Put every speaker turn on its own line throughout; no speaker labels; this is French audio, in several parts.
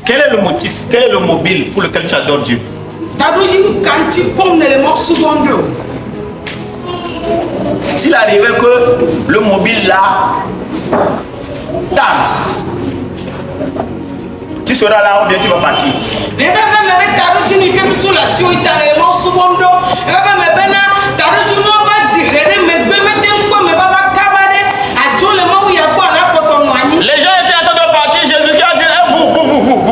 Quel est le motif, quel est le mobile pour lequel tu adores Dieu? S'il arrivait que le mobile là danse, tu seras là ou bien tu vas partir? Les gens étaient en train de partir, Jésus qui a dit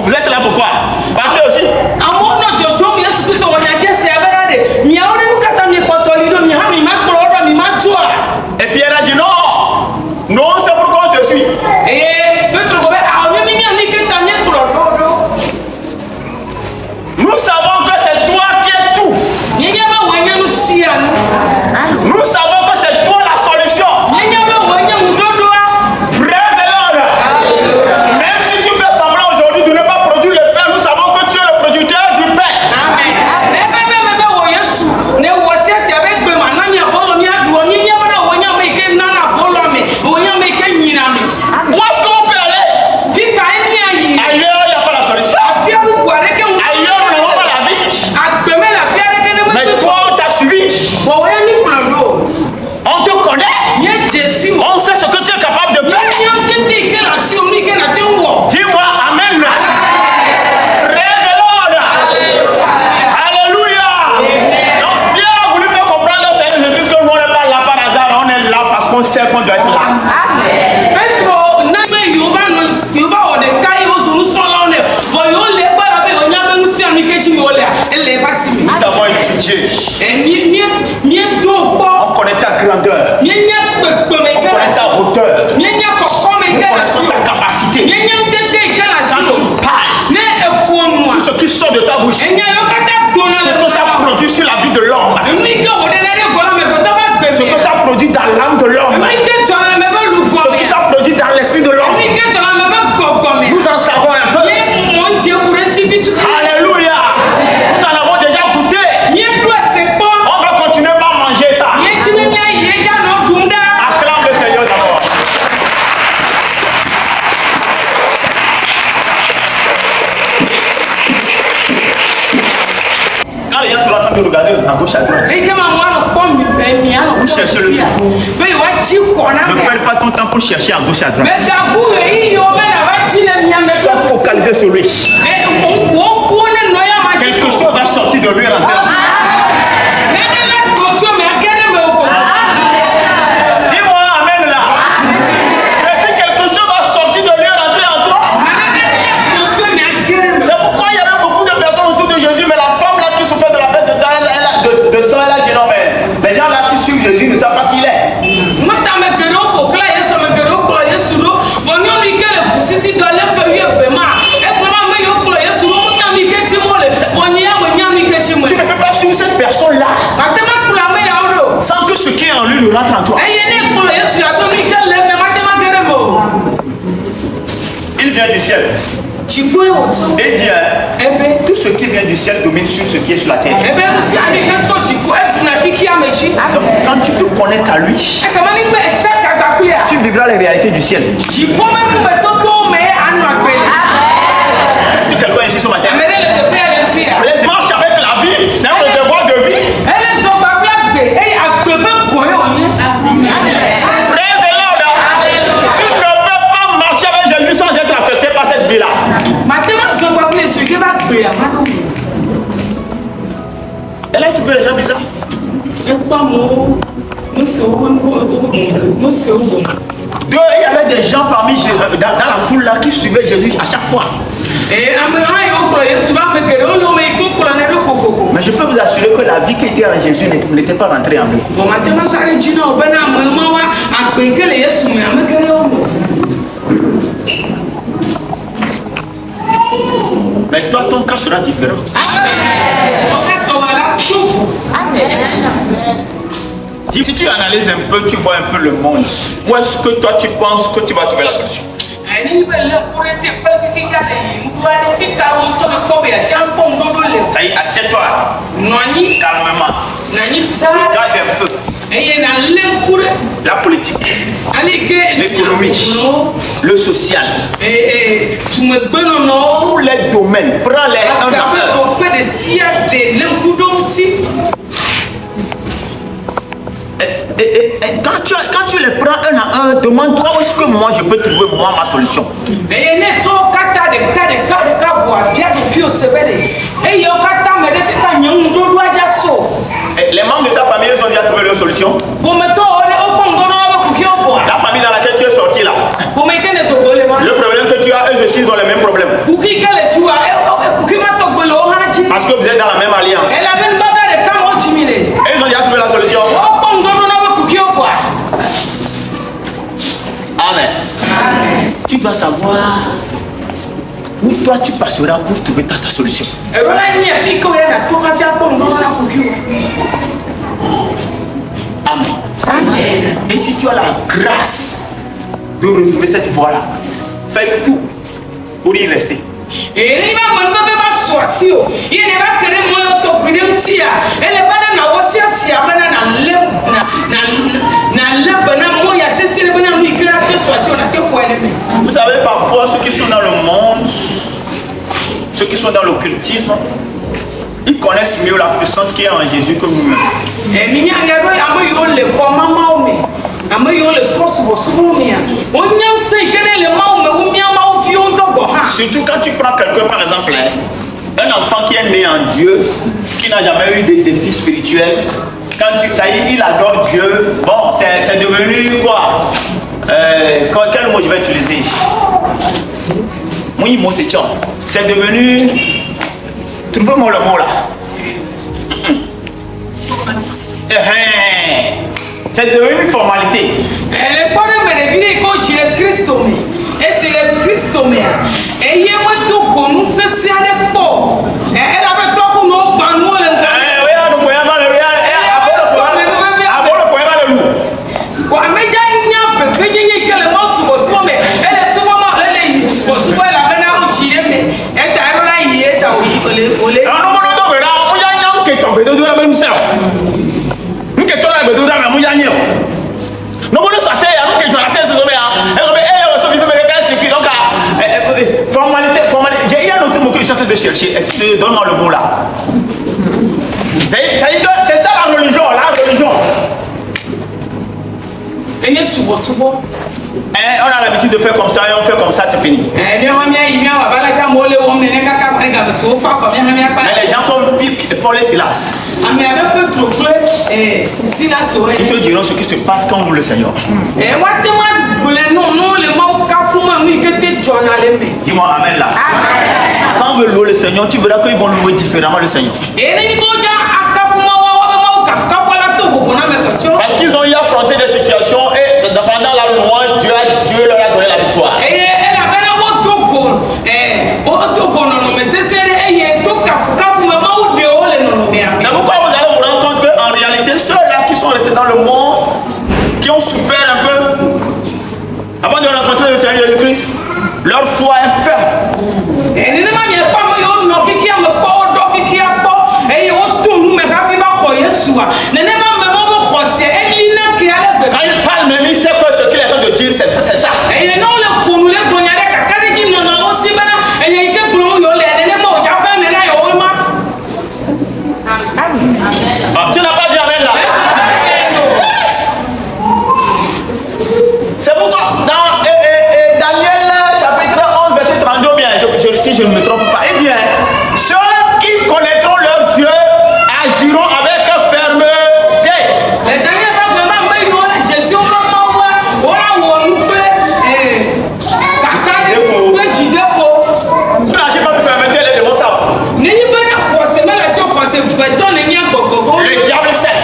vous êtes là pourquoi? Partez aussi. Et Pierre a dit non, non, c'est pourquoi on te suit. Nous savons que c'est toi qui es tout. Nous savons que c'est toi la solution. Praise the Lord. Même si tu fais semblant aujourd'hui de ne pas produire le pain, nous savons que tu es le producteur du pain. Où est-ce qu'on peut aller? Ailleurs, il n'y a pas la solution. Ailleurs, nous n'avons pas la vie. Mais toi, on t'a suivi. On te connaît. On sait ce que tu es capable de faire. Dis-moi Amen. Praise the Lord. Alléluia. Donc Pierre a voulu faire comprendre au Seigneur Jésus que nous on n'est pas là par hasard, on est là parce qu'on sait qu'on doit être là. Nous t'avons étudié. On connaît ta grandeur. On connaît ta hauteur. Nous connaissons ta capacité. Quand tu parles, tout ce qui sort de ta bouche, ce que ça produit sur la vie de l'homme, ce que ça produit dans l'âme de l'homme, ce que ça produit dans l'esprit de l'homme, nous en savons un peu. Alléluia. Nous en avons déjà goûté. On va continuer par manger ça. Acclame le Seigneur d'abord. Quand les gens sont en train de regarder à gauche à droite, vous cherchez le secours. Ne perds pas ton temps pour chercher à gauche à droite. Sois focalisé sur lui. Quelque chose va sortir de lui en fait. Dis-moi Amen là. Je dis quelque chose va sortir de lui et rentrer en toi. C'est pourquoi il y avait beaucoup de personnes autour de Jésus, mais la femme là qui souffrait de la perte de sang, elle a dit non mais les gens là qui suivent Jésus ne savent pas qui il est. Tu ne peux pas suivre cette personne là sans que ce qui est en lui ne rentre en toi. Il vient du ciel. Et dit tout ce qui vient du ciel domine sur ce qui est sur la terre. Donc, quand tu te connectes à lui, tu vivras les réalités du ciel. Est-ce que quelqu'un est ici ce matin? Marche avec la vie, c'est un devoir de vie. Praise the Lord. Tu ne peux pas marcher avec Jésus sans être affecté par cette vie-là. Et là, tu peux les gens bizarres. Deux, il y avait des gens parmi dans la foule là qui suivaient Jésus à chaque fois. Mais je peux vous assurer que la vie qui était en Jésus n'était pas rentrée en lui. Mais toi, ton cas sera différent. Si tu analyses un peu, tu vois un peu le monde. Où est-ce que toi tu penses que tu vas trouver la solution? Ça y est, assieds-toi calmement. Regarde un peu.
la politique, l'économie, le social, tous les domaines, prends-les un à un. Quand tu les prends un à un, demande-toi où est-ce que moi je peux trouver moi ma solution. Les membres de ta famille, ils ont déjà trouvé leur solution. La famille dans laquelle tu es sorti là, le problème que tu as, eux aussi ils ont les mêmes problèmes. Parce que vous êtes dans la même alliance. Et ils ont déjà trouvé la solution. Amen. Tu dois savoir où toi tu passeras pour trouver ta solution. Amen. Et si tu as la grâce de retrouver cette voie-là, fais tout pour y rester. Vous savez, parfois ceux qui sont dans le monde, ceux qui sont dans l'occultisme, ils connaissent mieux la puissance qui est en Jésus que nous-mêmes. Surtout quand tu prends quelqu'un, par exemple, un enfant qui est né en Dieu, qui n'a jamais eu des défis spirituels, quand tu, ça y est, il adore Dieu, bon, c'est devenu quoi? Quel mot je vais utiliser? Oui, mot c'est devenu... Trouvez-moi le mot là. C'est devenu une formalité.
Elle est pas de me quand tu es Christ. Et c'est le Christ. Et il y a un tout pour nous, c'est un port. Elle avait toi pour nous, quand nous le
de chercher, donne-moi le mot là. C'est ça la religion, on a l'habitude de faire comme ça et on fait comme ça, c'est fini. Mais les gens comme Paul et Silas, ils te diront ce qui se passe quand on loue le Seigneur. Dis-moi amen là. Quand on veut louer le Seigneur, tu verras qu'ils vont louer différemment le Seigneur. Parce qu'ils ont eu affronté des situations et pendant la louange, Dieu leur a donné la victoire. C'est pourquoi vous allez vous rendre compte qu'en réalité, ceux-là qui sont restés dans le monde, qui ont souffert un peu, avant de rencontrer le Seigneur Jésus-Christ, leur foi est ferme. Quand il parle, même il sait que ce qu'il est en train de dire, c'est ça. Tu n'as pas dit amen là. C'est pourquoi dans Daniel chapitre 11 verset 32, bien, si je ne me trompe pas, il dit ceux qui connaîtront leur Dieu agiront avec fermeté. Tu n'agis pas avec fermeté, les démons savent. Le diable sait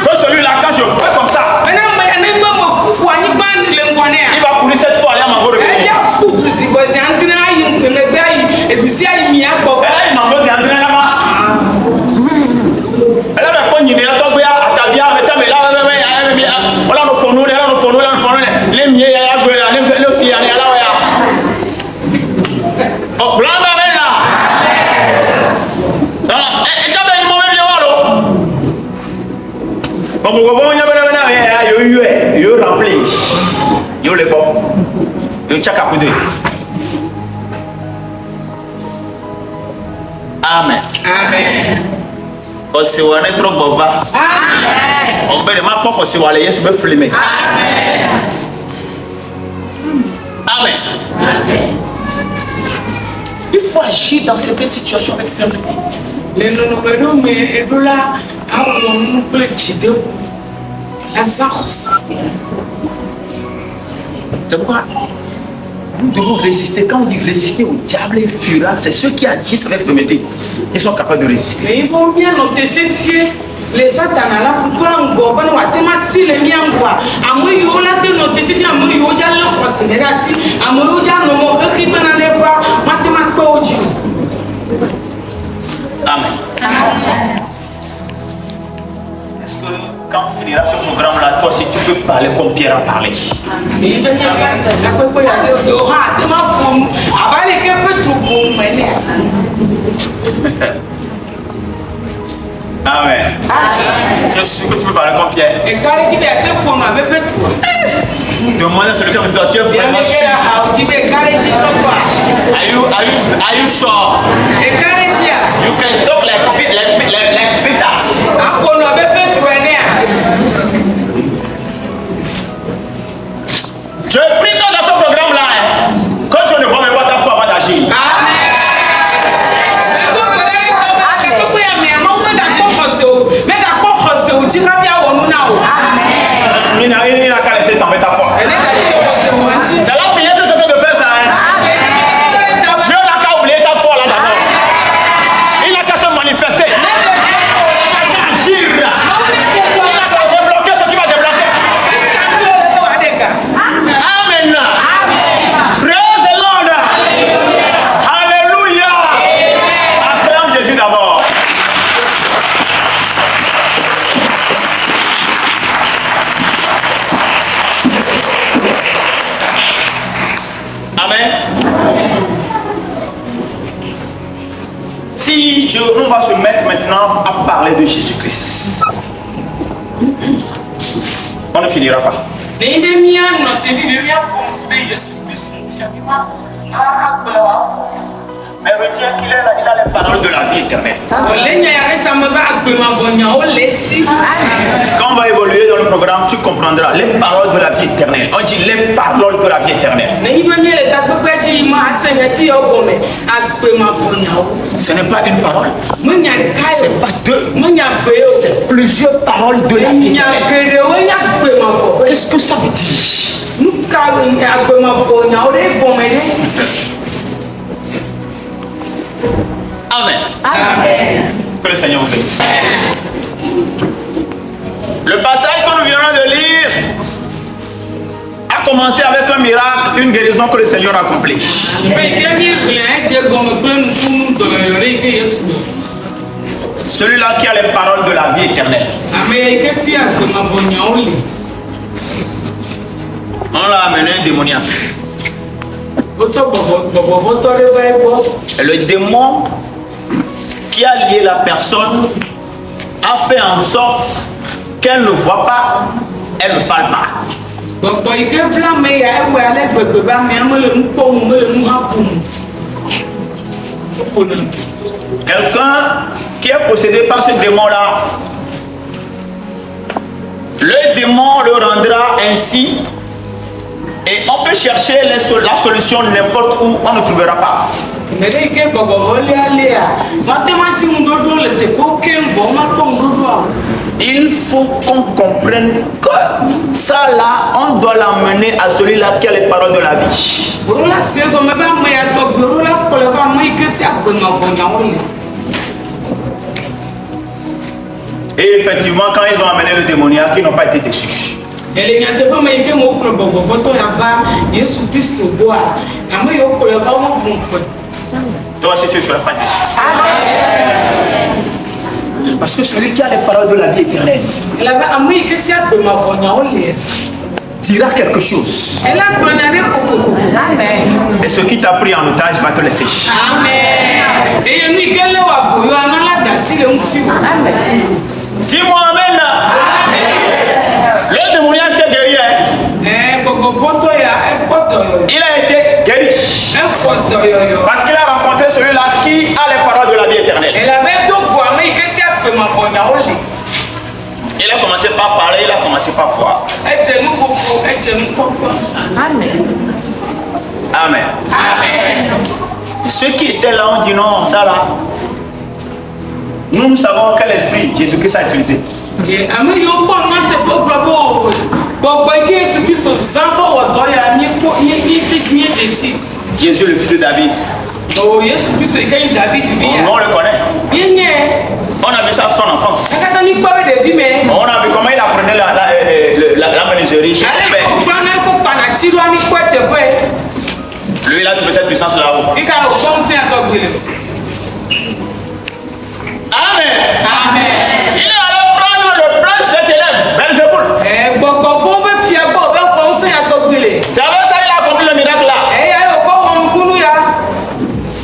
que celui-là, quand je fais comme ça, il va courir cette fois aller à Mangoro. Le Tchakakoudé. Amen.
Amen.
On se voit trop bova.
Amen.
On peut demander pourquoi se voit les yeux me filmer.
Amen.
Amen. Amen. Il faut agir dans cette situation avec fermeté. C'est pourquoi nous devons résister. Quand on dit résister au diable, il fuira. C'est ceux qui agissent avec fermeté. Ils sont capables de résister.
Mais ils vont bien noter ceci. Les satans à la photo en gobe, nous avons si les miens quoi. À moi, il y a la noter ceci. À moi, il y a le procès. Merci. À moi, il y a le mot qui peut aller voir. Mathématiques.
Amen. Est-ce que quand on finira ce programme-là, toi aussi tu peux parler comme Pierre a parlé? Amen. Tu es sûr que tu peux parler comme Pierre? Demande à celui qui a dit tu es vraiment sûr. Are you sure? You can talk like Peter. Je prie dans ce programme-là, hein, quand tu ne vois même pas ta foi, va d'agir. Il n'a qu'à laisser tomber ta foi. C'est la prière que je suis de faire ça. Hein. Dieu n'a qu'à oublier ta foi là d'abord. Il n'a qu'à se manifester. Il n'a qu'à agir. Il n'a qu'à débloquer ce qui va débloquer. Amen. Praise the Lord. Alléluia. Acclame Jésus d'abord. Amen. Si on va se mettre maintenant à parler de Jésus-Christ, on ne finira pas. Mais retiens qu'il a les paroles de la vie éternelle. Quand on va évoluer dans le programme, tu comprendras les paroles de la vie éternelle. On dit les paroles de la vie éternelle. Ce n'est pas une parole. Ce n'est pas deux. C'est plusieurs paroles de la vie éternelle. Qu'est-ce que ça veut dire? Amen. Amen. Que le Seigneur vous bénisse. Le passage que nous venons de lire a commencé avec un miracle, une guérison que le Seigneur a accomplie. Celui-là qui a les paroles de la vie éternelle. On l'a amené un démoniaque. Et le démon qui a lié la personne a fait en sorte qu'elle ne voit pas, elle ne parle pas. Quelqu'un qui est possédé par ce démon-là, le démon le rendra ainsi. Et on peut chercher la solution n'importe où, on ne trouvera pas. Il faut qu'on comprenne que ça là, on doit l'amener à celui-là qui a les paroles de la vie. Et effectivement, quand ils ont amené le démoniaque, ils n'ont pas été déçus. Toi aussi tu ne seras pas déçu. Parce que celui qui a les paroles de la vie éternelle dira quelque chose. Et ce qui t'a pris en otage va te laisser. Amen. Dis-moi amen. Le démoniaque te guérit. Il a été guéri. Parce qu'il a rencontré celui-là qui a les paroles de la vie éternelle. Il a commencé par parler, il a commencé par voir. Amen. Amen. Ceux qui étaient là ont dit non, ça là. Nous savons quel esprit Jésus-Christ a utilisé. Jésus le fils de David. On le connaît. On a vu ça à son enfance. On a vu comment il apprenait la menuiserie chez son père. Lui, il a trouvé cette puissance là-haut. Amen. Amen. Il est allé prendre le prince des ténèbres, Belzéboul. C'est avec ça qu'il a accompli le miracle là.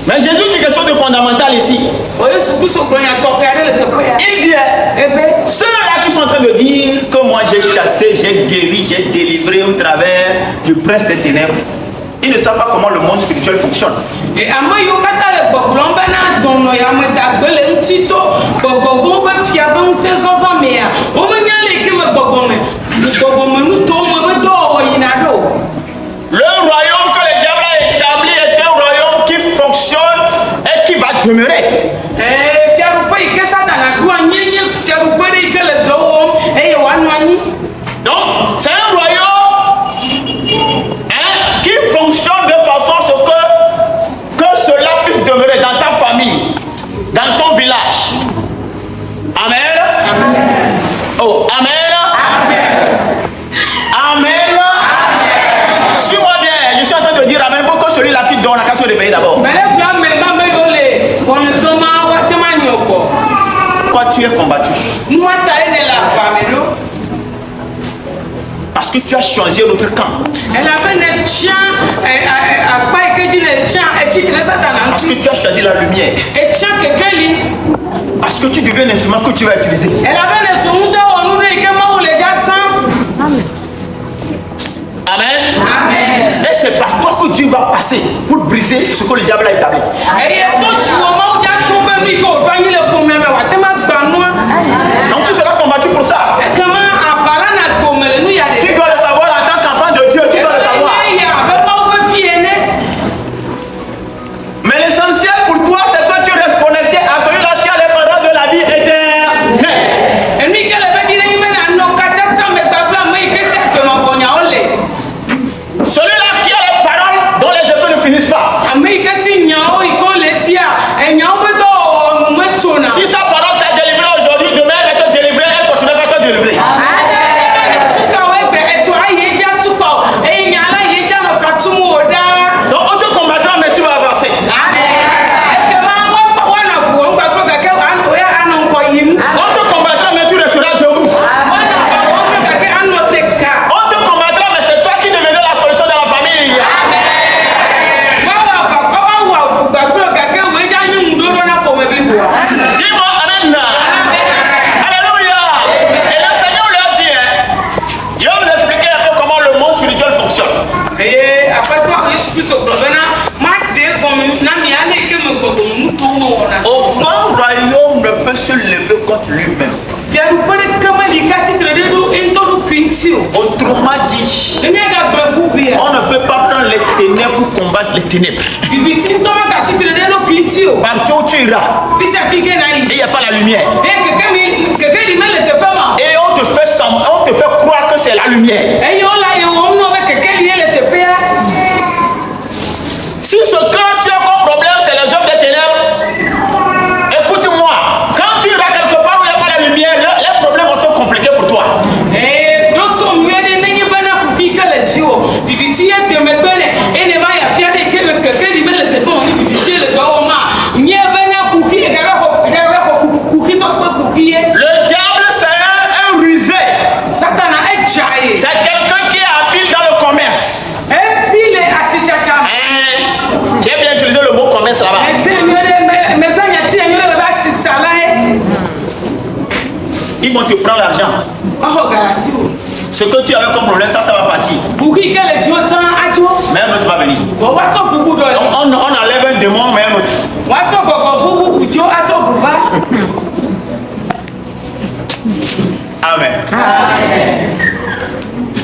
Mais Jésus dit quelque chose de fondamental ici. Il dit, ceux-là qui sont en train de dire que moi j'ai chassé, j'ai guéri, j'ai délivré au travers du prince des ténèbres, ils ne savent pas comment le monde spirituel fonctionne. Le royaume que le diable a établi est un royaume qui fonctionne et qui va demeurer. Donc, c'est un royaume qui fonctionne de façon à ce que cela puisse demeurer dans ta famille, dans ton village. Amen. Amen. Oh, amen. Amen. Suis-moi bien. Je suis en train de dire amen pour que celui-là qui donne la casse se réveille d'abord. Pourquoi tu es combattu? Parce que tu as choisi un autre camp. Parce que tu as choisi la lumière. Parce que tu deviens un instrument que tu vas utiliser. Amen. Amen. Et c'est par toi que Dieu va passer pour briser ce que le diable a établi. Donc tu seras combattu pour ça. Tu dois le savoir en tant qu'enfant de Dieu, tu dois le savoir. Mais l'essentiel pour toi, c'est que tu restes connecté à celui-là qui a les paroles de la vie éternelle. Celui-là qui a les paroles dont les effets ne finissent pas. Si sa parole t'a délivré aujourd'hui, demain elle va te délivrer, elle continuera à te délivrer. Donc on te combattra, mais tu vas avancer. On te combattra, mais tu resteras debout. On te combattra, mais c'est toi qui deviendras la solution de la famille. Dis-moi amen. Alléluia. Et le Seigneur leur dit, je vais vous expliquer un peu comment le monde spirituel fonctionne. Aucun royaume ne peut se lever contre lui-même. Autrement dit, on ne peut pas prendre les ténèbres pour combattre les ténèbres. Partout où tu iras, il n'y a pas la lumière. Et on te fait croire que c'est la lumière. Si ce que tu as comme problème, c'est les œuvres des ténèbres, écoute-moi, quand tu iras quelque part où il n'y a pas la lumière, les problèmes vont se compliquer pour toi. Le diable, c'est un rusé. C'est quelqu'un qui est habile dans le commerce. J'ai bien utilisé le mot commerce là-bas. Ils vont te prendre l'argent. Ce que tu avais comme problème, ça va partir. Mais un autre va venir. On enlève un démon, mais un autre. Amen.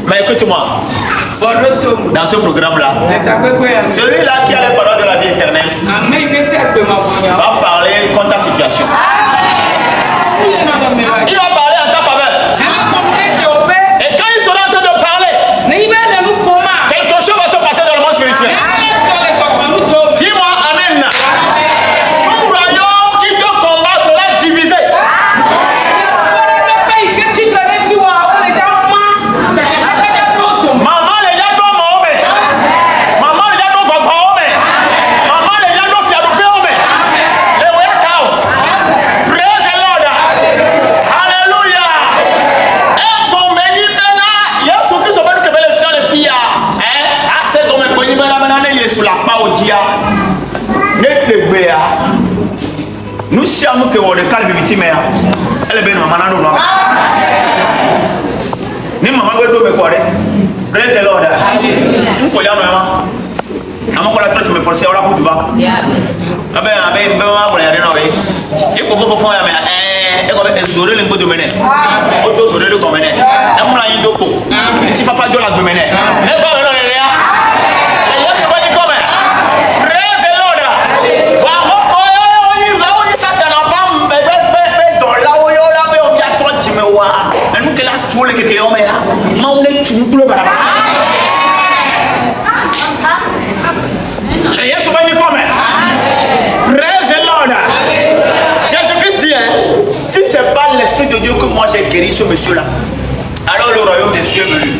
Mais écoute-moi. Dans ce programme-là, celui-là qui a les paroles de la vie éternelle va parler contre ta situation. Il va parler en ta faveur. Et quand il sera en train de parler, quelque chose va se passer dans le monde spirituel. Dis-moi Amen. Tout royaume qui te combat sera divisé. Maman, les gens doivent m'aimer. Maman, les gens doivent m'aimer. Maman, les gens doivent faire du bien. Les royaumes cao. Praise the Lord. Alléluia. Et ton béni là, Yesu Christ va nous faire les filles. Assez comme un béni là, maintenant il est sous la parodie. Nous sommes que on est calme victime. Elle est bien maman nous. Ni maman go do me quoi. Praise the Lord. Nous quoi ya non. Amo ko la trop me forcer ora pour tu vas. Abe maman ko ya de no e. E ko fo ya me e ko be sore le ngodo mene. O do sore le ko mene. E mu la yin do po. Ti fa jo la gbe mene. Ne ba no le ya. E Yesu ba ni ko me. Praise the Lord. Wa mo ko yo ni la o ni satana ba be do la o yo la be o ya tro ti me wa. Enu ke la tu le ke yo me ya. Ma o le tu glo ba. Yesu va nous comme. Praise the Lord. Jésus-Christ dit, si ce n'est pas l'Esprit de Dieu que moi j'ai guéri ce monsieur-là, alors le royaume des cieux est venu.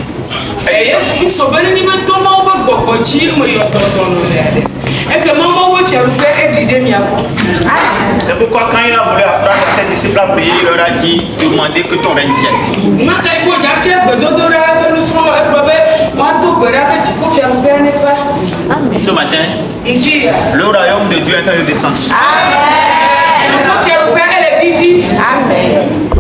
C'est pourquoi quand il a voulu apprendre à ses disciples à prier, il leur a dit, demandez que ton règne vienne. Ce matin, le royaume de Dieu est en train de descendre. Amen.